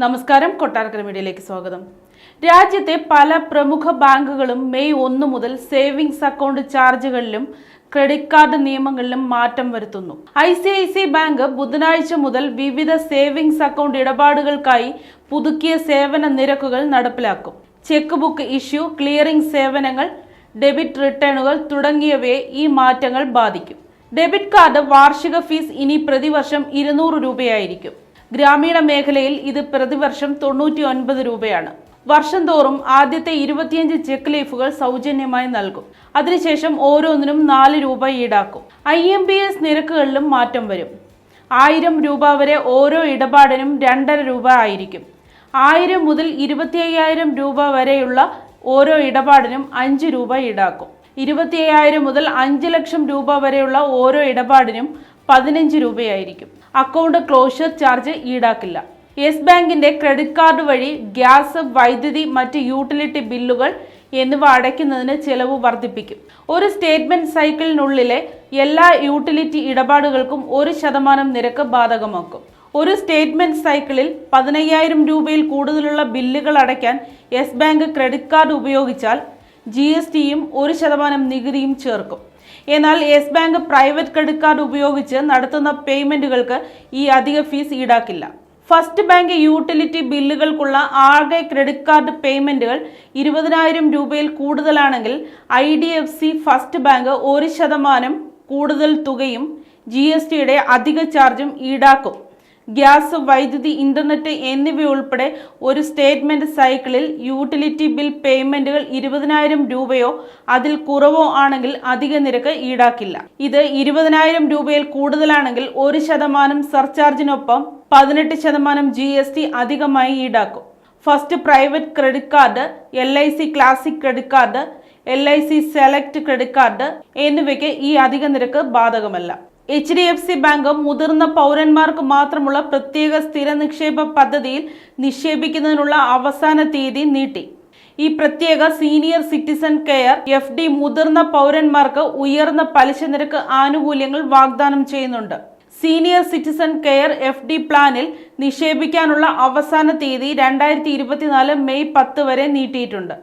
നമസ്കാരം, കൊട്ടാരക്കര മീഡിയയിലേക്ക് സ്വാഗതം. രാജ്യത്തെ പല പ്രമുഖ ബാങ്കുകളും മെയ് 1 മുതൽ സേവിങ്സ് അക്കൗണ്ട് ചാർജുകളിലും ക്രെഡിറ്റ് കാർഡ് നിയമങ്ങളിലും മാറ്റം വരുത്തുന്നു. ICICI ബാങ്ക് ബുധനാഴ്ച മുതൽ വിവിധ സേവിങ്സ് അക്കൗണ്ട് ഇടപാടുകൾക്കായി പുതുക്കിയ സേവന നിരക്കുകൾ നടപ്പിലാക്കും. ചെക്ക് ബുക്ക് ഇഷ്യൂ, ക്ലിയറിംഗ് സേവനങ്ങൾ, ഡെബിറ്റ് റിട്ടേണുകൾ തുടങ്ങിയവയെ ഈ മാറ്റങ്ങൾ ബാധിക്കും. ഡെബിറ്റ് കാർഡ് വാർഷിക ഫീസ് ഇനി പ്രതിവർഷം 200 രൂപയായിരിക്കും. ഗ്രാമീണ മേഖലയിൽ ഇത് പ്രതിവർഷം 99 രൂപയാണ്. വർഷം തോറും ആദ്യത്തെ 25 ചെക്ക് ലീഫുകൾ സൗജന്യമായി നൽകും. അതിനുശേഷം ഓരോന്നിനും 4 രൂപ ഈടാക്കും. IMPS നിരക്കുകളിലും മാറ്റം വരും. 1000 രൂപ വരെ ഓരോ ഇടപാടിനും 2.5 രൂപ ആയിരിക്കും. 1000 മുതൽ 25,000 രൂപ വരെയുള്ള ഓരോ ഇടപാടിനും 5 രൂപ ഈടാക്കും. 25,000 മുതൽ 5 ലക്ഷം രൂപ വരെയുള്ള ഓരോ ഇടപാടിനും 15 രൂപയായിരിക്കും. അക്കൗണ്ട് ക്ലോഷർ ചാർജ് ഈടാക്കില്ല. യെസ് ബാങ്കിന്റെ ക്രെഡിറ്റ് കാർഡ് വഴി ഗ്യാസ്, വൈദ്യുതി, മറ്റ് യൂട്ടിലിറ്റി ബില്ലുകൾ എന്നിവ അടയ്ക്കുന്നതിന് ചെലവ് വർദ്ധിപ്പിക്കും. ഒരു സ്റ്റേറ്റ്മെന്റ് സൈക്കിളിനുള്ളിലെ എല്ലാ യൂട്ടിലിറ്റി ഇടപാടുകൾക്കും 1% നിരക്ക് ബാധകമാക്കും. ഒരു സ്റ്റേറ്റ്മെന്റ് സൈക്കിളിൽ 15,000 രൂപയിൽ കൂടുതലുള്ള ബില്ലുകൾ അടയ്ക്കാൻ യെസ് ബാങ്ക് ക്രെഡിറ്റ് കാർഡ് ഉപയോഗിച്ചാൽ GSTയും 1% നികുതിയും ചേർക്കും. എന്നാൽ yes bank private credit card ഉപയോഗിച്ച് നടത്തുന്ന പേയ്മെന്റുകൾക്ക് ഈ അധിക ഫീസ് ഈടാക്കില്ല. ഫസ്റ്റ് ബാങ്ക് യൂട്ടിലിറ്റി ബില്ലുകൾക്കുള്ള ആകെ ക്രെഡിറ്റ് കാർഡ് പേയ്മെന്റുകൾ 20,000 രൂപയിൽ കൂടുതലാണെങ്കിൽ IDFC ഫസ്റ്റ് ബാങ്ക് 1% കൂടുതൽ തുകയും GSTയുടെ അധിക ചാർജും ഈടാക്കും. ഗ്യാസ്, വൈദ്യുതി, ഇന്റർനെറ്റ് എന്നിവയുൾപ്പെടെ ഒരു സ്റ്റേറ്റ്മെന്റ് സൈക്കിളിൽ യൂട്ടിലിറ്റി ബിൽ പേയ്മെന്റുകൾ 20,000 രൂപയോ അതിൽ കുറവോ ആണെങ്കിൽ അധിക നിരക്ക് ഈടാക്കില്ല. ഇത് 20,000 രൂപയിൽ കൂടുതലാണെങ്കിൽ 1% സർചാർജിനൊപ്പം 18% GST അധികമായി ഈടാക്കും. First private credit card, LIC classic credit card, LIC select credit card എന്നിവയ്ക്ക് ഈ അധിക നിരക്ക് ബാധകമല്ല. HDFC ബാങ്ക് മുതിർന്ന പൗരന്മാർക്ക് മാത്രമുള്ള പ്രത്യേക സ്ഥിര നിക്ഷേപ പദ്ധതിയിൽ നിക്ഷേപിക്കുന്നതിനുള്ള അവസാന തീയതി നീട്ടി. ഈ പ്രത്യേക സീനിയർ സിറ്റിസൺ കെയർ FD മുതിർന്ന പൗരന്മാർക്ക് ഉയർന്ന പലിശ നിരക്ക് ആനുകൂല്യങ്ങൾ വാഗ്ദാനം ചെയ്യുന്നുണ്ട്. സീനിയർ സിറ്റിസൺ കെയർ FD പ്ലാനിൽ നിക്ഷേപിക്കാനുള്ള അവസാന തീയതി 2024 മെയ് 10 വരെ നീട്ടിയിട്ടുണ്ട്.